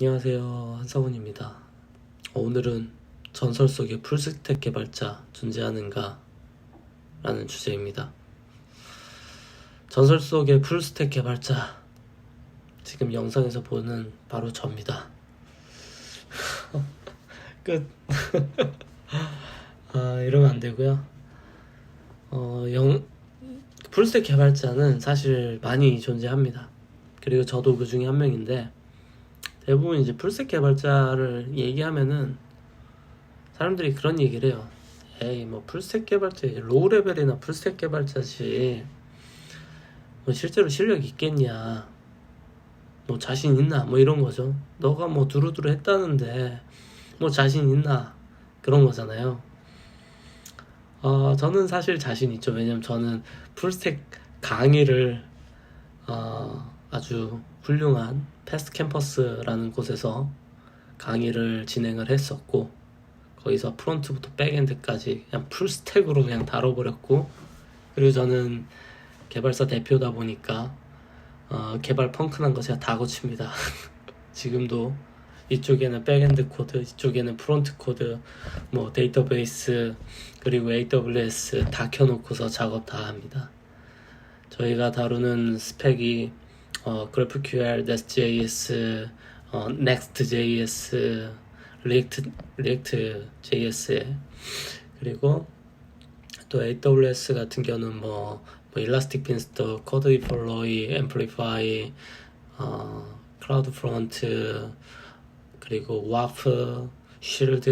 안녕하세요, 한성훈입니다. 오늘은 전설 속의 풀스택 개발자 존재하는가? 라는 주제입니다. 전설 속의 풀스택 개발자, 지금 영상에서 보는 바로 저입니다. 끝. 이러면 안 되고요. 풀스택 개발자는 사실 많이 존재합니다. 그리고 저도 그 중에 한 명인데, 대부분 이제 풀스택 개발자를 얘기하면은 사람들이 그런 얘기를 해요. 에이, 뭐 풀스택 개발자, 로우 레벨이나 풀스택 개발자지 뭐 실제로 실력 있겠냐, 뭐 자신 있나, 뭐 이런 거죠. 너가 뭐 두루두루 했다는데 뭐 자신 있나, 그런 거잖아요. 저는 사실 자신 있죠. 왜냐면 저는 풀스택 강의를 아주 훌륭한 패스트 캠퍼스라는 곳에서 강의를 진행을 했었고, 거기서 프론트부터 백엔드까지 그냥 풀스택으로 그냥 다뤄버렸고, 그리고 저는 개발사 대표다 보니까 개발 펑크난 거 제가 다 고칩니다. 지금도 이쪽에는 백엔드 코드, 이쪽에는 프론트 코드, 뭐 데이터베이스, 그리고 AWS 다 켜놓고서 작업 다 합니다. 저희가 다루는 스펙이 GraphQL, Nest.js, Next.js, React.js에, 그리고 또 AWS 같은 경우는 뭐 Elastic Beanstalk, Code Deploy, Amplify, CloudFront, 그리고 WAF, Shield,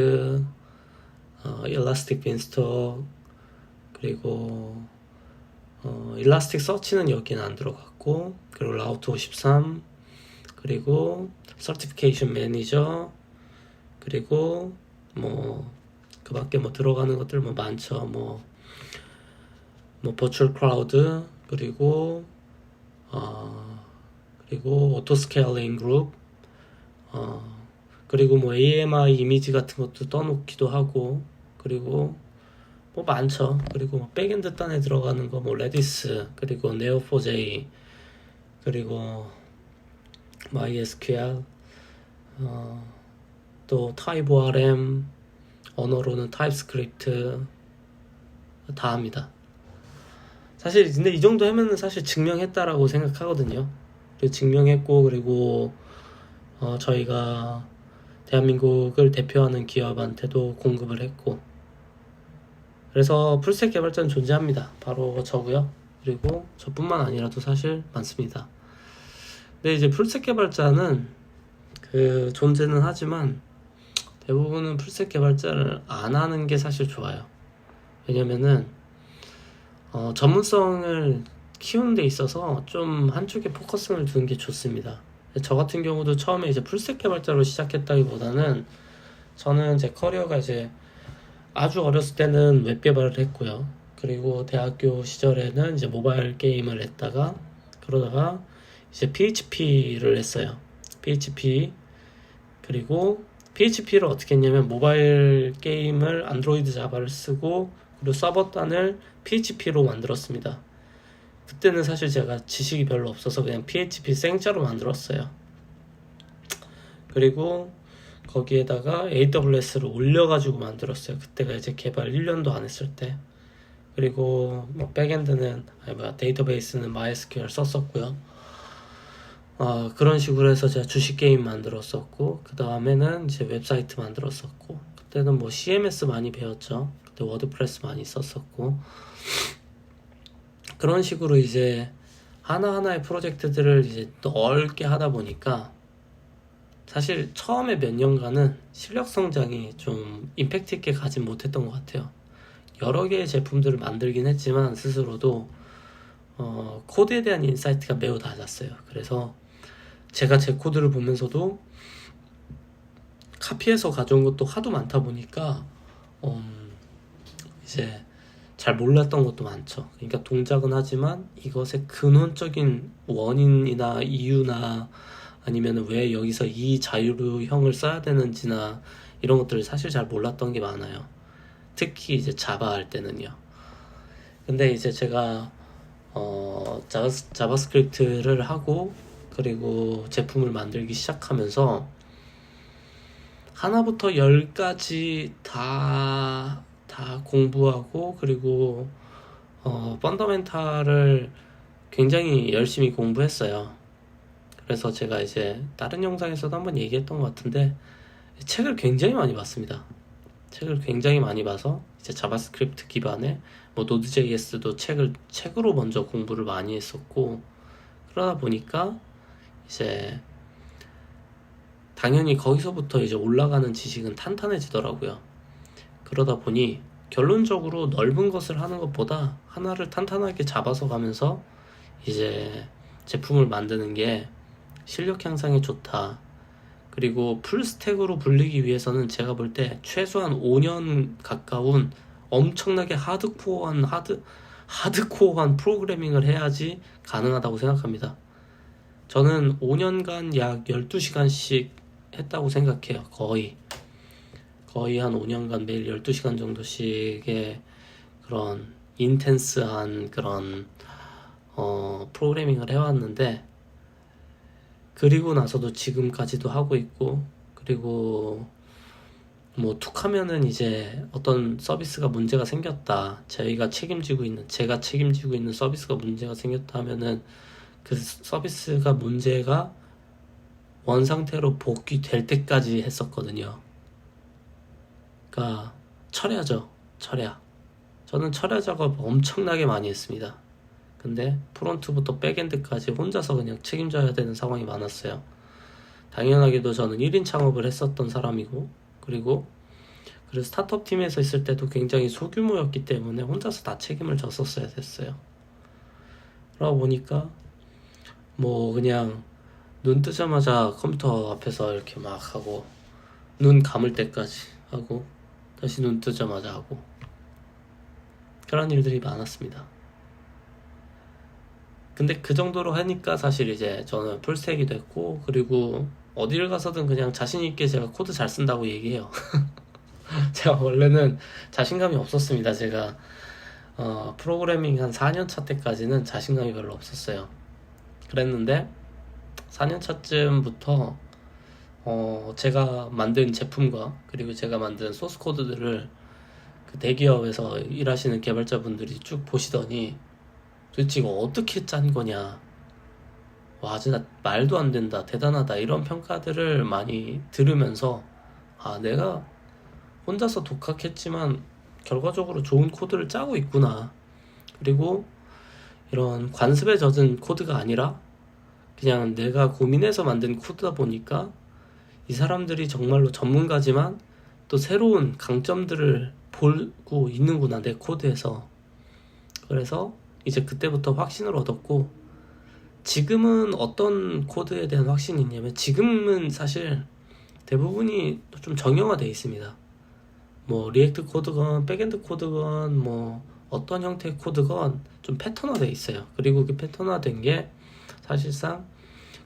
Elastic Beanstalk, 그리고 일라스틱 서치는 여기는 안 들어갔고, 그리고 라우트 53, 그리고 서티피케이션 매니저, 그리고 뭐 그 밖에 뭐 들어가는 것들 뭐 많죠. 뭐 버추얼 클라우드, 그리고 오토 스케일링 그룹, 그리고 뭐 AMI 이미지 같은 것도 떠놓기도 하고, 그리고 뭐 많죠. 그리고 뭐 백엔드 단에 들어가는 거 뭐 레디스, 그리고 네오4j, 그리고 MySQL, 또 TypeORM, 언어로는 타입스크립트 다 합니다. 사실 근데 이 정도 하면은 사실 증명했다라고 생각하거든요. 그리고 증명했고, 그리고 저희가 대한민국을 대표하는 기업한테도 공급을 했고, 그래서 풀스택 개발자는 존재합니다. 바로 저고요. 그리고 저뿐만 아니라도 사실 많습니다. 근데 이제 풀스택 개발자는 그 존재는 하지만 대부분은 풀스택 개발자를 안 하는 게 사실 좋아요. 왜냐면은 전문성을 키우는 데 있어서 좀 한쪽에 포커스를 두는 게 좋습니다. 저 같은 경우도 처음에 이제 풀스택 개발자로 시작했다기보다는, 저는 제 커리어가 이제 아주 어렸을 때는 웹 개발을 했고요. 그리고 대학교 시절에는 이제 모바일 게임을 했다가, 그러다가 이제 PHP를 했어요. PHP. 그리고 PHP를 어떻게 했냐면 모바일 게임을 안드로이드 자바를 쓰고, 그리고 서버단을 PHP로 만들었습니다. 그때는 사실 제가 지식이 별로 없어서 그냥 PHP 생자로 만들었어요. 그리고 거기에다가 AWS를 올려가지고 만들었어요. 그때가 이제 개발 1년도 안 했을 때. 그리고 뭐 백엔드는 데이터베이스는 MySQL 썼었고요. 그런 식으로 해서 제가 주식 게임 만들었었고, 그 다음에는 이제 웹사이트 만들었었고, 그때는 뭐 CMS 많이 배웠죠. 그때 워드프레스 많이 썼었고, 그런 식으로 이제 하나하나의 프로젝트들을 이제 넓게 하다 보니까, 사실 처음에 몇 년간은 실력 성장이 좀 임팩트 있게 가진 못했던 것 같아요. 여러 개의 제품들을 만들긴 했지만 스스로도 코드에 대한 인사이트가 매우 낮았어요. 그래서 제가 제 코드를 보면서도 카피해서 가져온 것도 하도 많다 보니까 이제 잘 몰랐던 것도 많죠. 그러니까 동작은 하지만 이것의 근원적인 원인이나 이유나, 아니면 왜 여기서 이 자유형을 써야 되는지나, 이런 것들을 사실 잘 몰랐던 게 많아요. 특히 이제 자바 할 때는요. 근데 이제 제가 자바스크립트를 하고, 그리고 제품을 만들기 시작하면서 하나부터 열까지 다 공부하고, 그리고 펀더멘탈을 굉장히 열심히 공부했어요. 그래서 제가 이제 다른 영상에서도 한번 얘기했던 것 같은데, 책을 굉장히 많이 봤습니다. 책을 굉장히 많이 봐서 이제 자바스크립트 기반의 뭐 노드.js도 책으로 먼저 공부를 많이 했었고, 그러다 보니까 이제 당연히 거기서부터 이제 올라가는 지식은 탄탄해지더라고요. 그러다 보니 결론적으로 넓은 것을 하는 것보다 하나를 탄탄하게 잡아서 가면서 이제 제품을 만드는 게 실력 향상에 좋다. 그리고 풀스택으로 불리기 위해서는 제가 볼 때 최소한 5년 가까운 엄청나게 하드코어한 프로그래밍을 해야지 가능하다고 생각합니다. 저는 5년간 약 12시간씩 했다고 생각해요. 거의 한 5년간 매일 12시간 정도씩의 그런 인텐스한 그런 프로그래밍을 해왔는데, 그리고 나서도 지금까지도 하고 있고, 그리고 뭐 툭하면은 이제 어떤 서비스가 문제가 생겼다, 제가 책임지고 있는 서비스가 문제가 생겼다 하면은 그 서비스가 문제가 원상태로 복귀될 때까지 했었거든요. 그러니까 철야죠. 저는 철야 작업 엄청나게 많이 했습니다. 근데 프론트부터 백엔드까지 혼자서 그냥 책임져야 되는 상황이 많았어요. 당연하게도 저는 1인 창업을 했었던 사람이고, 그리고 스타트업 팀에서 있을 때도 굉장히 소규모였기 때문에 혼자서 다 책임을 졌었어야 됐어요. 그러다 보니까 뭐 그냥 눈 뜨자마자 컴퓨터 앞에서 이렇게 막 하고, 눈 감을 때까지 하고, 다시 눈 뜨자마자 하고, 그런 일들이 많았습니다. 근데 그 정도로 하니까 사실 이제 저는 풀스택이 됐고, 그리고 어디를 가서든 그냥 자신있게 제가 코드 잘 쓴다고 얘기해요. 제가 원래는 자신감이 없었습니다. 제가 프로그래밍 한 4년차 때까지는 자신감이 별로 없었어요. 그랬는데 4년차쯤부터 제가 만든 제품과 그리고 제가 만든 소스 코드들을 그 대기업에서 일하시는 개발자분들이 쭉 보시더니 도대체 이거 어떻게 짠 거냐, 와 진짜 말도 안 된다, 대단하다, 이런 평가들을 많이 들으면서 내가 혼자서 독학했지만 결과적으로 좋은 코드를 짜고 있구나. 그리고 이런 관습에 젖은 코드가 아니라 그냥 내가 고민해서 만든 코드다 보니까 이 사람들이 정말로 전문가지만 또 새로운 강점들을 보고 있는구나, 내 코드에서. 그래서 이제 그때부터 확신을 얻었고, 지금은 어떤 코드에 대한 확신이 있냐면, 지금은 사실 대부분이 좀 정형화되어 있습니다. 뭐 리액트 코드건 백엔드 코드건 뭐 어떤 형태의 코드건 좀 패턴화되어 있어요. 그리고 그 패턴화된 게 사실상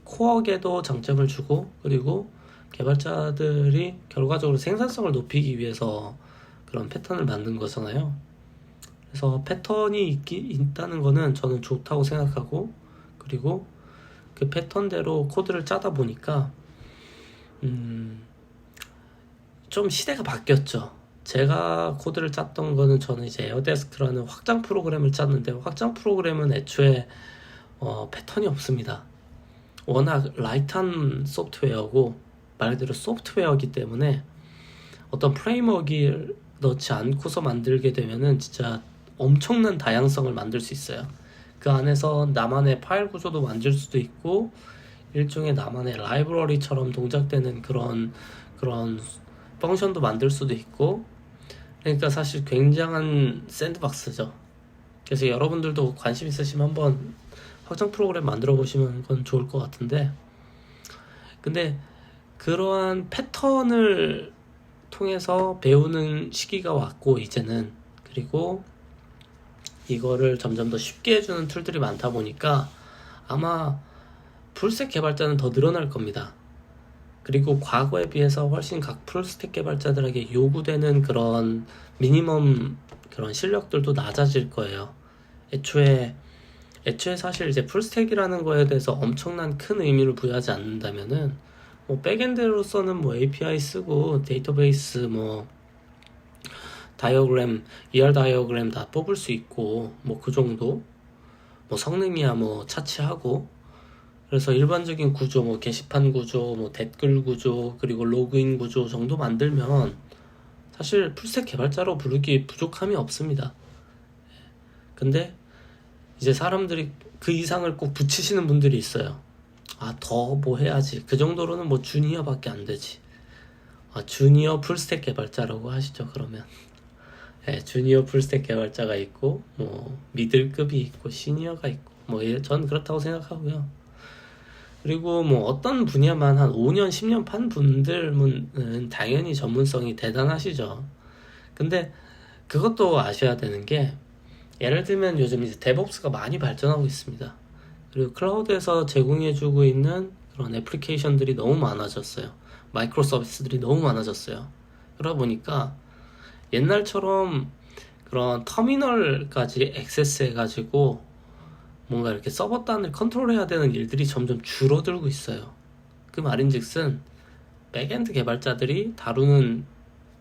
코어에도 장점을 주고, 그리고 개발자들이 결과적으로 생산성을 높이기 위해서 그런 패턴을 만든 거잖아요. 그래서 패턴이 있다는 거는 저는 좋다고 생각하고, 그리고 그 패턴대로 코드를 짜다 보니까 좀 시대가 바뀌었죠. 제가 코드를 짰던 거는, 저는 이제 에어데스크라는 확장 프로그램을 짰는데, 확장 프로그램은 애초에 패턴이 없습니다. 워낙 라이트한 소프트웨어고 말 그대로 소프트웨어이기 때문에 어떤 프레임워크를 넣지 않고서 만들게 되면은 진짜 엄청난 다양성을 만들 수 있어요. 그 안에서 나만의 파일 구조도 만들 수도 있고, 일종의 나만의 라이브러리처럼 동작되는 그런 펑션도 만들 수도 있고, 그러니까 사실 굉장한 샌드박스죠. 그래서 여러분들도 관심 있으시면 한번 확장 프로그램 만들어 보시면 그건 좋을 것 같은데, 근데 그러한 패턴을 통해서 배우는 시기가 왔고 이제는, 그리고 이거를 점점 더 쉽게 해주는 툴들이 많다 보니까 아마 풀스택 개발자는 더 늘어날 겁니다. 그리고 과거에 비해서 훨씬 각 풀스택 개발자들에게 요구되는 그런 미니멈 그런 실력들도 낮아질 거예요. 애초에 사실 이제 풀스택이라는 거에 대해서 엄청난 큰 의미를 부여하지 않는다면은 뭐 백엔드로서는 뭐 API 쓰고 데이터베이스 뭐 다이어그램, ER 다이어그램 다 뽑을 수 있고 뭐 그 정도. 뭐 성능이야 뭐 차치하고. 그래서 일반적인 구조, 뭐 게시판 구조, 뭐 댓글 구조, 그리고 로그인 구조 정도 만들면 사실 풀스택 개발자로 부르기 부족함이 없습니다. 근데 이제 사람들이 그 이상을 꼭 붙이시는 분들이 있어요. 아, 더 뭐 해야지. 그 정도로는 뭐 주니어밖에 안 되지. 아, 주니어 풀스택 개발자라고 하시죠, 그러면. 예, 주니어 풀스택 개발자가 있고, 뭐, 미들급이 있고, 시니어가 있고, 뭐, 전 그렇다고 생각하고요. 그리고 뭐, 어떤 분야만 한 5년, 10년 판 분들은 당연히 전문성이 대단하시죠. 근데 그것도 아셔야 되는 게, 예를 들면 요즘 이제 데브옵스가 많이 발전하고 있습니다. 그리고 클라우드에서 제공해주고 있는 그런 애플리케이션들이 너무 많아졌어요. 마이크로 서비스들이 너무 많아졌어요. 그러다 보니까 옛날처럼 그런 터미널까지 액세스해가지고 뭔가 이렇게 서버 단을 컨트롤해야 되는 일들이 점점 줄어들고 있어요. 그 말인즉슨 백엔드 개발자들이 다루는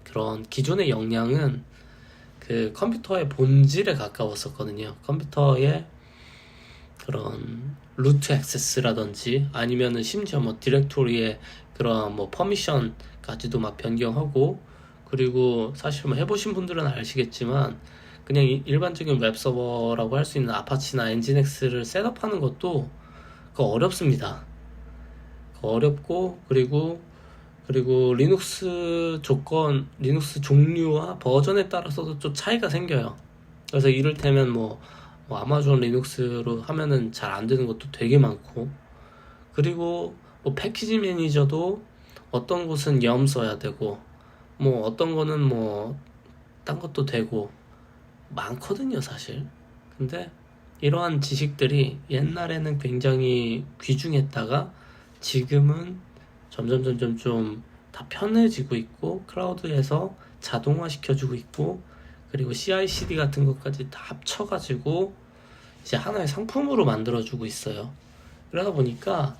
그런 기존의 역량은 그 컴퓨터의 본질에 가까웠었거든요. 컴퓨터의 그런 루트 액세스라든지 아니면은 심지어 뭐 디렉토리의 그런 뭐 퍼미션까지도 막 변경하고, 그리고 사실 뭐 해보신 분들은 아시겠지만 그냥 일반적인 웹서버라고 할 수 있는 아파치나 엔진엑스를 셋업하는 것도 그거 어렵습니다. 그거 어렵고, 그리고 리눅스 조건, 리눅스 종류와 버전에 따라서도 좀 차이가 생겨요. 그래서 이를테면 뭐 아마존 리눅스로 하면은 잘 안 되는 것도 되게 많고, 그리고 뭐 패키지 매니저도 어떤 곳은 염 써야 되고, 뭐 어떤 거는 뭐 딴 것도 되고 많거든요, 사실. 근데 이러한 지식들이 옛날에는 굉장히 귀중했다가 지금은 점점 좀 다 편해지고 있고, 클라우드에서 자동화 시켜주고 있고, 그리고 CI/CD 같은 것까지 다 합쳐가지고 이제 하나의 상품으로 만들어주고 있어요. 그러다 보니까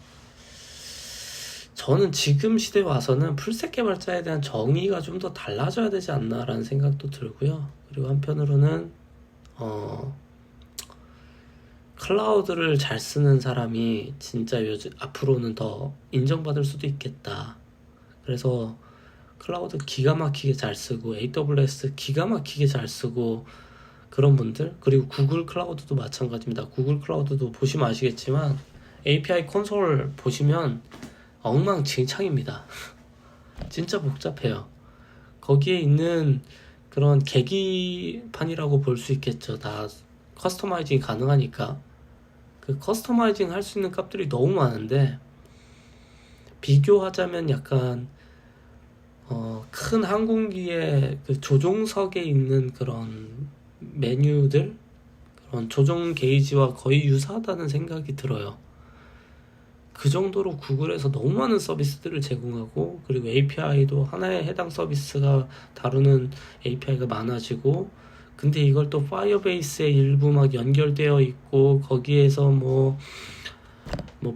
저는 지금 시대에 와서는 풀스택 개발자에 대한 정의가 좀 더 달라져야 되지 않나라는 생각도 들고요. 그리고 한편으로는 클라우드를 잘 쓰는 사람이 진짜 요즘 앞으로는 더 인정받을 수도 있겠다. 그래서 클라우드 기가 막히게 잘 쓰고 AWS 기가 막히게 잘 쓰고 그런 분들, 그리고 구글 클라우드도 마찬가지입니다. 구글 클라우드도 보시면 아시겠지만 API 콘솔 보시면 엉망진창입니다. 진짜 복잡해요. 거기에 있는 그런 계기판이라고 볼 수 있겠죠. 다 커스터마이징이 가능하니까. 그 커스터마이징 할 수 있는 값들이 너무 많은데, 비교하자면 약간 큰 항공기의 그 조종석에 있는 그런 메뉴들, 그런 조종 게이지와 거의 유사하다는 생각이 들어요. 그 정도로 구글에서 너무 많은 서비스들을 제공하고, 그리고 API도 하나의 해당 서비스가 다루는 API가 많아지고, 근데 이걸 또 파이어베이스에 일부 막 연결되어 있고, 거기에서 뭐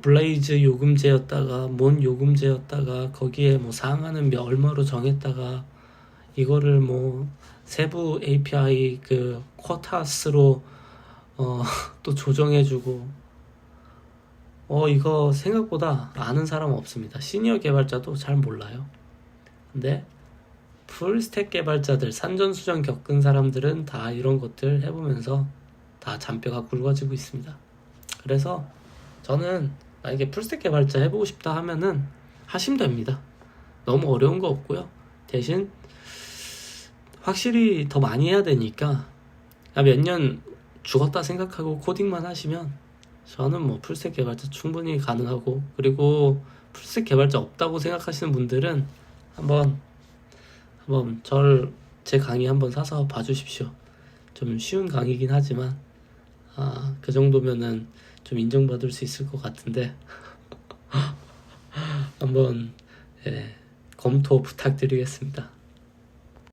블레이즈 요금제였다가 뭔 요금제였다가 거기에 뭐 상한은 얼마로 정했다가 이거를 뭐 세부 API 그 쿼타스로 또 조정해주고, 이거 생각보다 아는 사람 없습니다. 시니어 개발자도 잘 몰라요. 근데 풀스택 개발자들, 산전수전 겪은 사람들은 다 이런 것들 해보면서 다 잔뼈가 굵어지고 있습니다. 그래서 저는 만약에 풀스택 개발자 해보고 싶다 하면은 하시면 됩니다. 너무 어려운 거 없고요. 대신 확실히 더 많이 해야 되니까 몇 년 죽었다 생각하고 코딩만 하시면 저는 뭐 풀스택 개발자 충분히 가능하고, 그리고 풀스택 개발자 없다고 생각하시는 분들은 한번 제 강의 한번 사서 봐주십시오. 좀 쉬운 강의긴 하지만 그 정도면은 좀 인정받을 수 있을 것 같은데 한번 검토 부탁드리겠습니다.